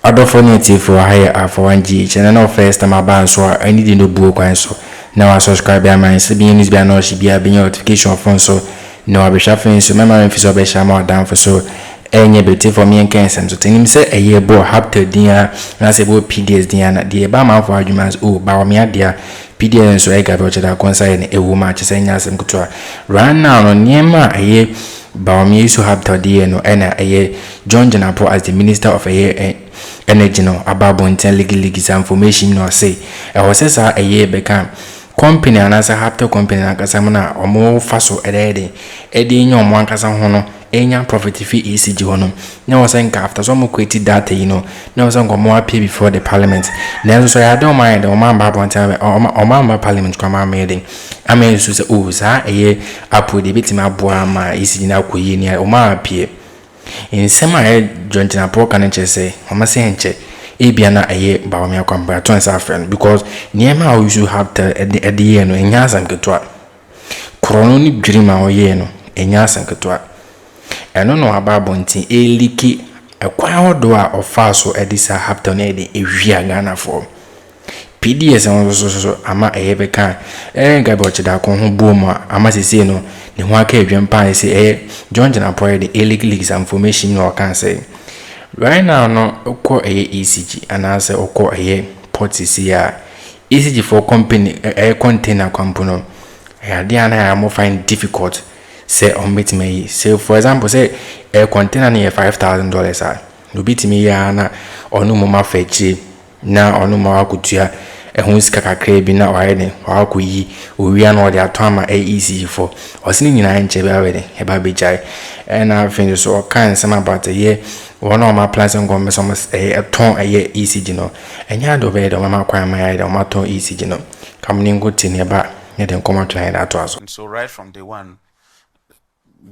Adolphonity for higher Alpha 1G channel first time about so I need no book and so now I subscribe by my CBN news by no she be a notification phone so no I be shuffling so memory if so be shama down for so any beti for me and cancer so tell him say a year bo Hubtel dia na say bo PDS dia na dia ba man for arguments oh Bawumia dia PDS so e Gabby ocheda concern e woman chese nya asem kutoa right now no niema aye Bawumia so Hubtel dia no ena aye J.Jinapor as the minister of energy no ababonten legal information no say e ho say sa eye beka company anasa Hubtel company akasa na omo faso ede nya omo ankasa ho no enya profit fee ECG ho no na wo say nka after some create data na wo say nko mo appear before the parliament na so ya don mind omo ababonten omo parliament kwa ma made amen so say oh sa eye apodi bitima aboa ma ECG na koyi ni omo appear in sema J.Jinapor can say mama say enche ebia na aye Bawumia kwamba to answer friend because niema how you should have the year no enya sanketwa krono ni dwirima oye no enya sanketwa eno no ababonti eliki ekwan hodo a ofaso edisa Hubtel na ede ewia Ghana for PDS so ama beka Gabby ocheda ko ho boom ama sese no ne ho aka edwempa say J.Jinapor the illegal information no can say right now no okọ ECG and answer okọ port ya ECG for company container company dia na am find difficult say on meet me say for example say container na $5,000 no bit me ya na onu mama fetchi na onu ma akutua ehun sika kakra bi na waye ne wakoyi owia na ode atoma ECG for osini nyina nche ba we ne e ba bejai na fin so kan some about one of my plans and go some ton ECG no enya do be do mama kwan ma ya do ma ton ECG no kam ni go tin ba ne den come try that also. So right from day one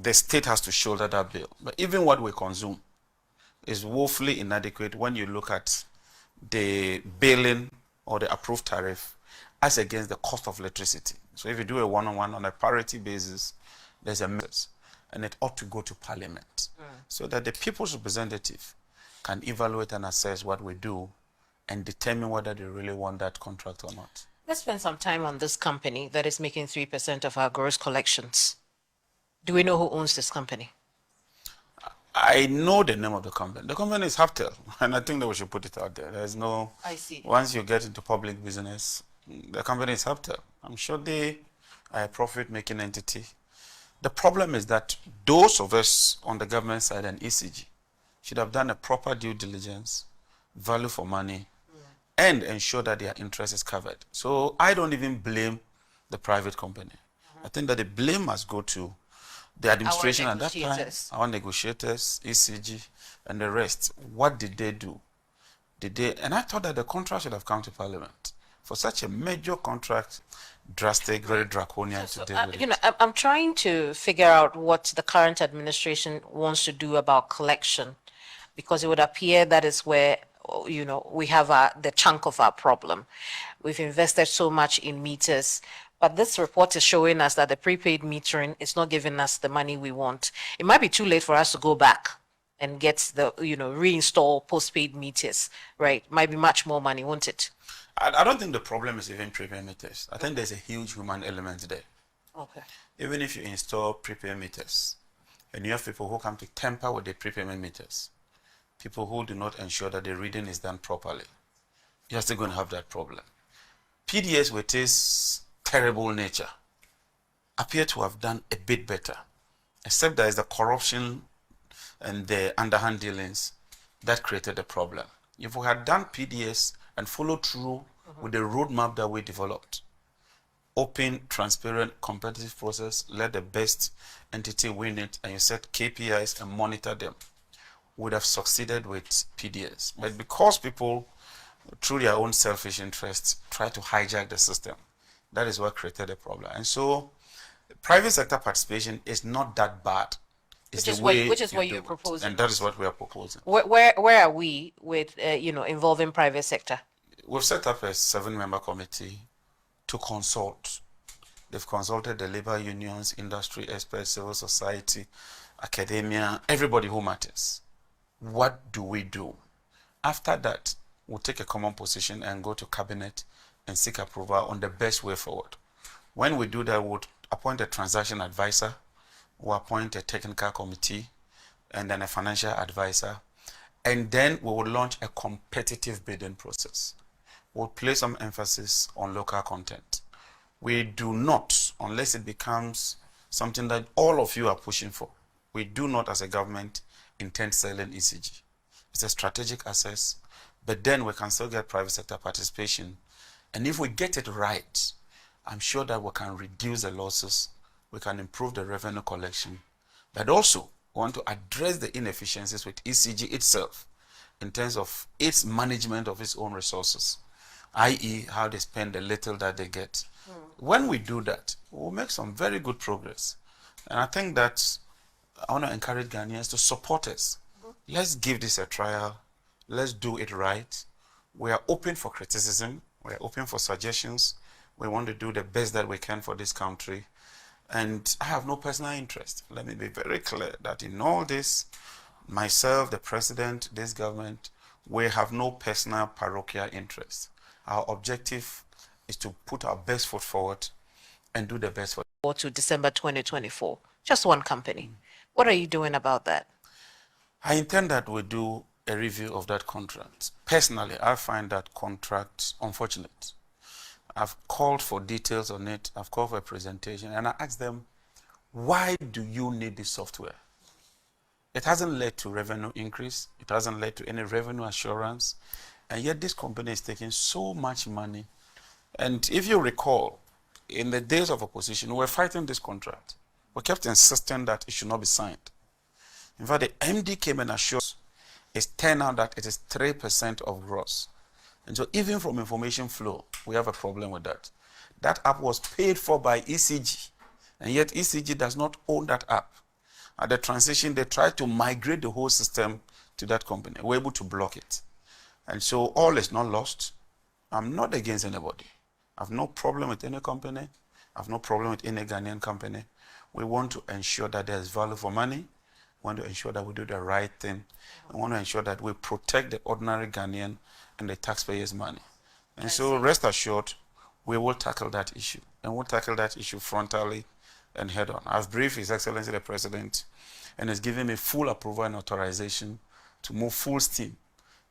the state has to shoulder that bill, but even what we consume is woefully inadequate when you look at the billing or the approved tariff as against the cost of electricity. So if you do a one-on-one on a parity basis, there's a mess, and it ought to go to Parliament so that the people's representative can evaluate and assess what we do and determine whether they really want that contract or not. Let's spend some time on this company that is making 3% of our gross collections. Do we know who owns this company? I know the name of the company. The company is Hubtel, and I think that we should put it out there. There's no... I see. Once you get into public business, the company is Hubtel. I'm sure they are a profit-making entity. The problem is that those of us on the government side and ECG should have done a proper due diligence, value for money, and ensure that their interest is covered. So I don't even blame the private company. I think that the blame must go to the administration at that time, our negotiators, ECG, and the rest. What did they do? And I thought that the contract should have come to Parliament. For such a major contract, drastic, very draconian to deal with. You know, I'm trying to figure out what the current administration wants to do about collection, because it would appear that is where, you know, we have the chunk of our problem. We've invested so much in meters, but this report is showing us that the prepaid metering is not giving us the money we want. It might be too late for us to go back and get the, you know, reinstall postpaid meters, right? Might be much more money, won't it? I don't think the problem is even prepaid meters. I think there's a huge human element there. Okay. Even if you install prepaid meters, and you have people who come to tamper with the prepayment meters, people who do not ensure that the reading is done properly, you're still going to have that problem. PDS, with its terrible nature, appear to have done a bit better, except there is the corruption and the underhand dealings that created the problem. If we had done PDS and followed through with the roadmap that we developed, open, transparent, competitive process, let the best entity win it, and you set KPIs and monitor them, would have succeeded with PDS. But because people, through their own selfish interests, try to hijack the system, that is what created the problem. And so private sector participation is not that bad. Which is what you're proposing. And that is what we are proposing. Where are we with, you know, involving private sector? We've set up a 7-member committee to consult. They've consulted the labor unions, industry experts, civil society, academia, everybody who matters. What do we do? after that, we'll take a common position and go to cabinet and seek approval on the best way forward. When we do that, we'll appoint a transaction advisor, we'll appoint a technical committee, and then a financial advisor, and then we will launch a competitive bidding process. We'll place some emphasis on local content. We do not, unless it becomes something that all of you are pushing for, we do not as a government intend selling ECG. It's a strategic asset, but then we can still get private sector participation. And if we get it right, I'm sure that we can reduce the losses, we can improve the revenue collection, but also want to address the inefficiencies with ECG itself in terms of its management of its own resources, i.e. how they spend the little that they get. When we do that, we'll make some very good progress. And I think that I want to encourage Ghanaians to support us. Let's give this a trial. Let's do it right. We are open for criticism. We are open for suggestions. We want to do the best that we can for this country. And I have no personal interest. Let me be very clear that in all this, myself, the president, this government, we have no personal parochial interest. Our objective is to put our best foot forward and do the best for to December 2024. Just one company. What are you doing about that? I intend that we do a review of that contract. Personally, I find that contract unfortunate. I've called for details on it. I've called for a presentation, and I asked them, why do you need this software? It hasn't led to revenue increase. It hasn't led to any revenue assurance. And yet this company is taking so much money. And if you recall, in the days of opposition, we were fighting this contract. We kept insisting that it should not be signed. In fact, the MD came and assured us, it's turned out that it is 3% of gross. And so even from information flow, we have a problem with that. That app was paid for by ECG, and yet ECG does not own that app. At the transition, they tried to migrate the whole system to that company. We're able to block it. And so all is not lost. I'm not against anybody. I have no problem with any company. I have no problem with any Ghanaian company. We want to ensure that there's value for money. We want to ensure that we do the right thing. We want to ensure that we protect the ordinary Ghanaian and the taxpayers' money. And so rest assured, we will tackle that issue. And we'll tackle that issue frontally and head on. I've briefed His Excellency the President, and he's given me full approval and authorization to move full steam.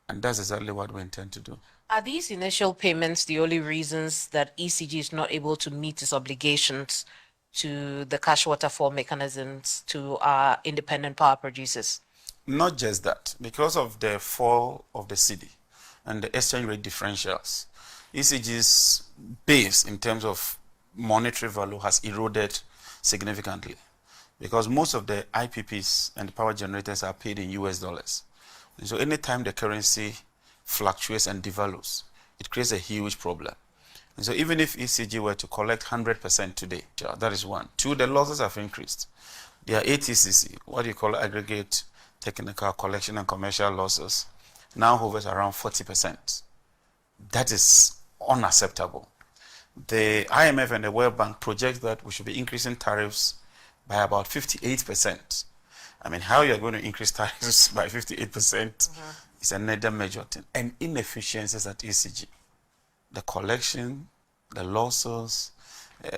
And that's exactly what we intend to do. Are these initial payments the only reasons that ECG is not able to meet its obligations to the cash waterfall mechanisms to our independent power producers? Not just that. Because of the fall of the cedi and the exchange rate differentials, ECG's base in terms of monetary value has eroded significantly, because most of the IPPs and the power generators are paid in US dollars. And so anytime the currency fluctuates and devalues, it creates a huge problem. And so even if ECG were to collect 100% today, that is one. Two, the losses have increased. Their ATCC, what you call aggregate technical collection and commercial losses, now hovers around 40%. That is unacceptable. The IMF and the World Bank project that we should be increasing tariffs by about 58%. I mean, how you're going to increase tariffs by 58% is another major thing. And inefficiencies at ECG. The collection, the losses,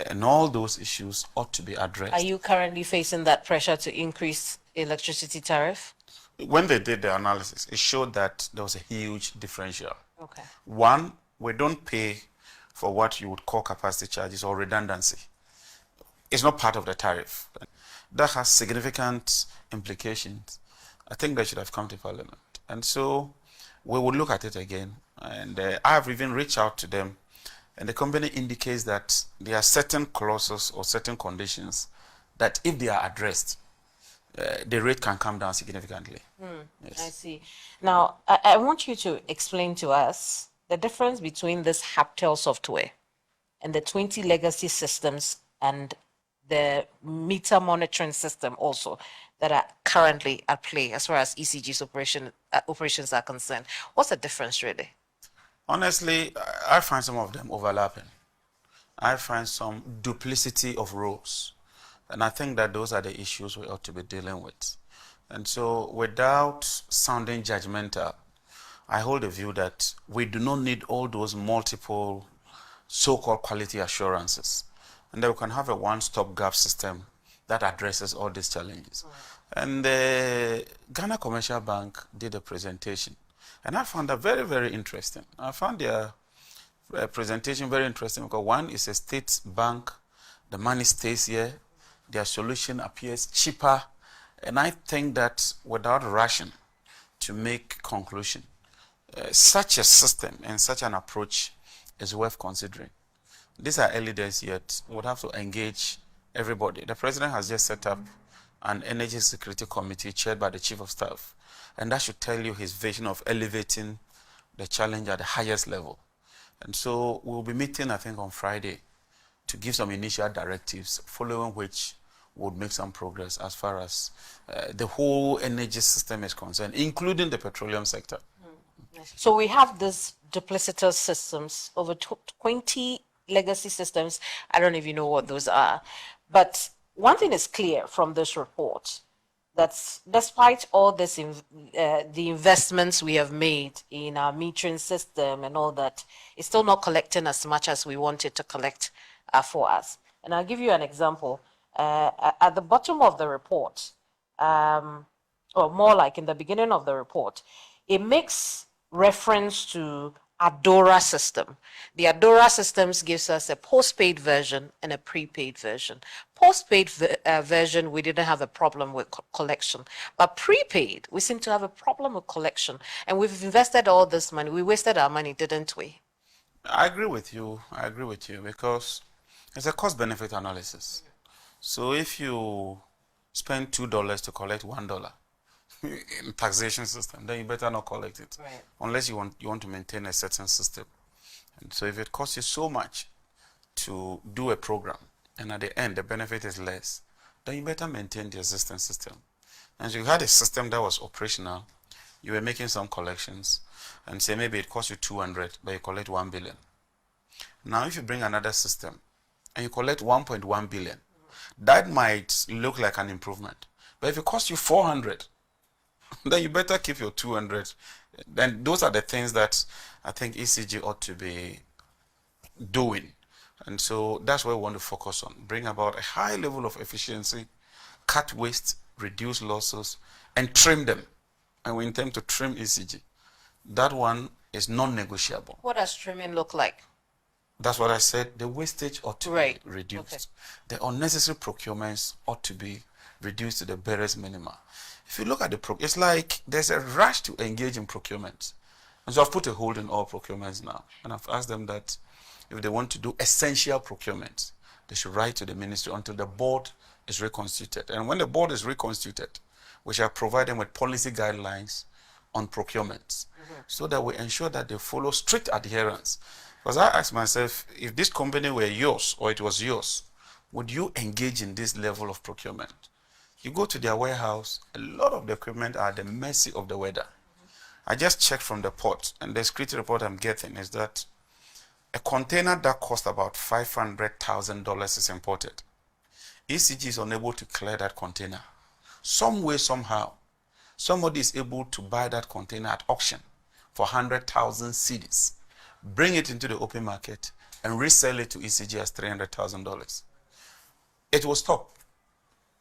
and all those issues ought to be addressed. Are you currently facing that pressure to increase electricity tariff? When they did the analysis, it showed that there was a huge differential. Okay. One, we don't pay for what you would call capacity charges or redundancy. It's not part of the tariff. That has significant implications. I think they should have come to Parliament. And so we will look at it again. And I've even reached out to them. And the company indicates that there are certain clauses or certain conditions that if they are addressed, the rate can come down significantly. Yes. I see. Now, I want you to explain to us the difference between this Hubtel software and the 20 legacy systems and the meter monitoring system also that are currently at play as far as ECG's operations are concerned. What's the difference really? Honestly, I find some of them overlapping. I find some duplicity of roles. And I think that those are the issues we ought to be dealing with. And so without sounding judgmental, I hold the view that we do not need all those multiple so-called quality assurances, and that we can have a one-stop gap system that addresses all these challenges. And the Ghana Commercial Bank did a presentation, and I found that very, very interesting. I found their presentation very interesting because one is a state bank, the money stays here, their solution appears cheaper, and I think that without rushing to make conclusion, such a system and such an approach is worth considering. These are early days yet. We'll have to engage everybody. The president has just set up an energy security committee chaired by the chief of staff, and that should tell you his vision of elevating the challenge at the highest level. And so we'll be meeting, I think, on Friday to give some initial directives, following which would make some progress as far as the whole energy system is concerned, including the petroleum sector. So we have these duplicitous systems, over 20 legacy systems. I don't even know what those are. But one thing is clear from this report, that despite all this, the investments we have made in our metering system and all that, it's still not collecting as much as we want it to collect for us. And I'll give you an example. At the bottom of the report, or more like in the beginning of the report, it makes reference to Adora system. The Adora systems gives us a postpaid version and a prepaid version. Postpaid version, we didn't have a problem with collection, but prepaid, we seem to have a problem with collection. And we've invested all this money. We wasted our money, didn't we? I agree with you. I agree with you because it's a cost-benefit analysis. So if you spend $2 to collect $1 in taxation system, then you better not collect it, right, unless you want to maintain a certain system. And so if it costs you so much to do a program, and at the end the benefit is less, then you better maintain the existing system. And so you had a system that was operational, you were making some collections, and say maybe it costs you 200, but you collect 1 billion. Now if you bring another system and you collect 1.1 billion, that might look like an improvement. But if it costs you 400, then you better keep your 200. Then those are the things that I think ECG ought to be doing. And so that's what we want to focus on. Bring about a high level of efficiency, cut waste, reduce losses, and trim them. And we intend to trim ECG. That one is non-negotiable. What does trimming look like? That's what I said. The wastage ought to be reduced. Okay. The unnecessary procurements ought to be reduced to the barest minimum. If you look at it's like there's a rush to engage in procurement. And so I've put a hold on all procurements now. And I've asked them that if they want to do essential procurement, they should write to the ministry until the board is reconstituted. And when the board is reconstituted, we shall provide them with policy guidelines on procurement, so that we ensure that they follow strict adherence. Because I asked myself, if this company were yours or it was yours, would you engage in this level of procurement? You go to their warehouse, a lot of the equipment are at the mercy of the weather. I just checked from the port, and the security report I'm getting is that a container that costs about $500,000 is imported. ECG is unable to clear that container. Some way, somehow, somebody is able to buy that container at auction for 100,000 cedis, bring it into the open market, and resell it to ECG as $300,000. It will stop.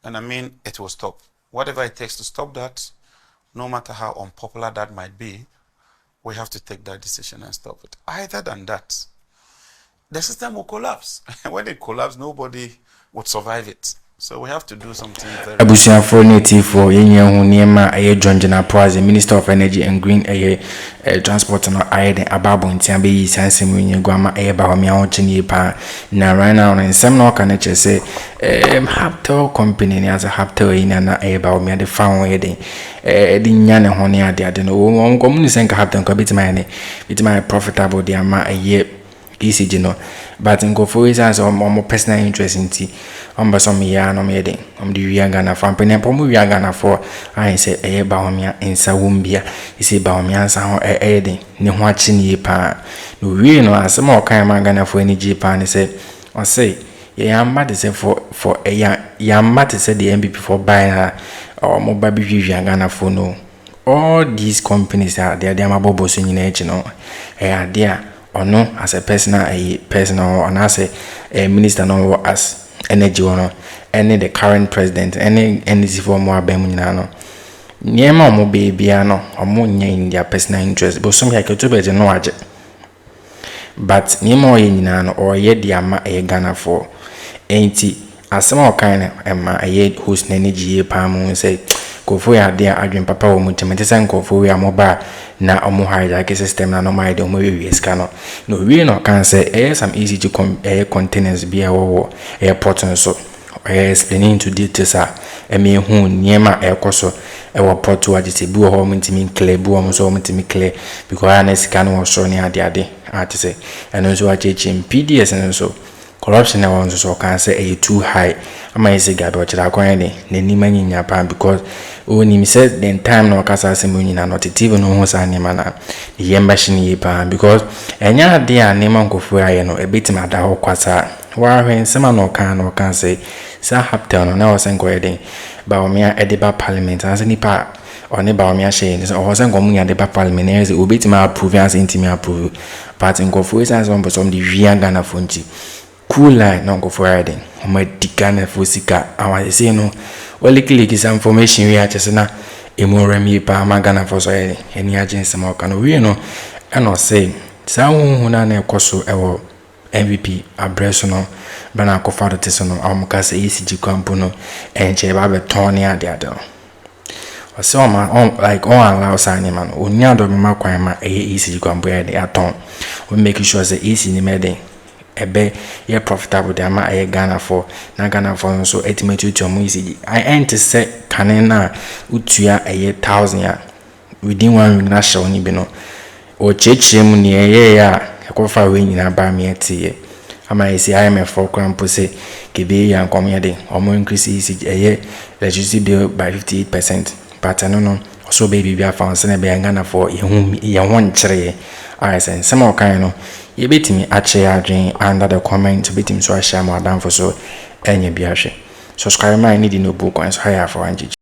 And I mean, it will stop. Whatever it takes to stop that, no matter how unpopular that might be, we have to take that decision and stop it. Either than that, the system will collapse. When it collapses, nobody would survive it. So we have to do something very... Abusianfo native for yenye hu niema aye J.Jinapor as the Minister of Energy and Green Transport no aye den ababo ntiambe yi sansem yenye gwama aye Bawumia ho chini pa na right now nsem no ka na chese Hubtel company ni as a Hubtel ina na aye Bawumia de fa ho ye den di nya ne ho ne ade no won komuni senka Hubtel ko bitima profitable de ama aye ECG no, but in go for reasons or more personal interest in tea. Some year no meeting. The Uganda from Penepomu Uganda for I say a Bawumia in Sawumbia. You see Bawumia sound a edding, no watching ye pa. No, really no, as some more kind of Ghana for any Japan. He said, or say, yeah, I'm mad to say for a young mad to say the MB before buying her or more baby Uganda for no. all these companies are they are mabobos in no there or no as a personal and as a minister no as energy or any the current president any for more bemunano Niema mo baby no omo in their personal interest but some like to be no aje but niema o nyina no or ye dia ma e Ghana for enti asema o kan na ye host na energy pa mu say kofo ya dia adwen papa wo mutem tese kofo ya moba na omo hijack system na no my de omo we ska no we no kan say some easy to containers bia wo airport so explaining to details eme hu niema ekoso ewo port wa jite bu ho mutimi clear bu o so mutimi clear because ana sika no so ne ade atise eno so achechim PDS eno so corruption na won so kan say too high ama ise Gabby ochira kwan ne nima nyinya pa because oni mi said the time no kasa asemu nyina not TV no ho sa nima na yemba shini pa because enya ade a nima nkofu aye no ebetima da ho kwasa wa hwen sema no kan say sa Hubtel no na wasen ko eden Bawumia edeba parliament as nipa oni Bawumia shey so wasen ko munya edeba parliament na say obetima approve as intimi approve but nkofu is as on some the Ghana fonti cool line no go for riding o ma digana fosika awa say no only click is information we achese na emorami pa magana for so any agency ma ka no we no e no say sa hu na na ekoso ewo MVP abreso no bana ko fado te so no amka say ECG kampo no enche ba be ton ya de ade o so ma on like on allow sani man onya do me makwan ma ECG kampo ya de aton we make sure say ECG ni mede ebe ye profitable de ama aye Ghana for na Ghana for so ultimately to mo ECG I ain't to say kanena utua aye 1000 ya within 1 week na show ni bi no o chechemu ni eye ya ekofa we nyina ba me tie ama isi IMF for krampo say kebe ya nkom de omo increase ECG aye electricity bill by 58% but no so baby bia found say na be Ghana for ye won kire I say some kind no ye betimi ache adwen under the comment betimi so share more down for so enye bia hwe subscribe my need no book on so higher for 1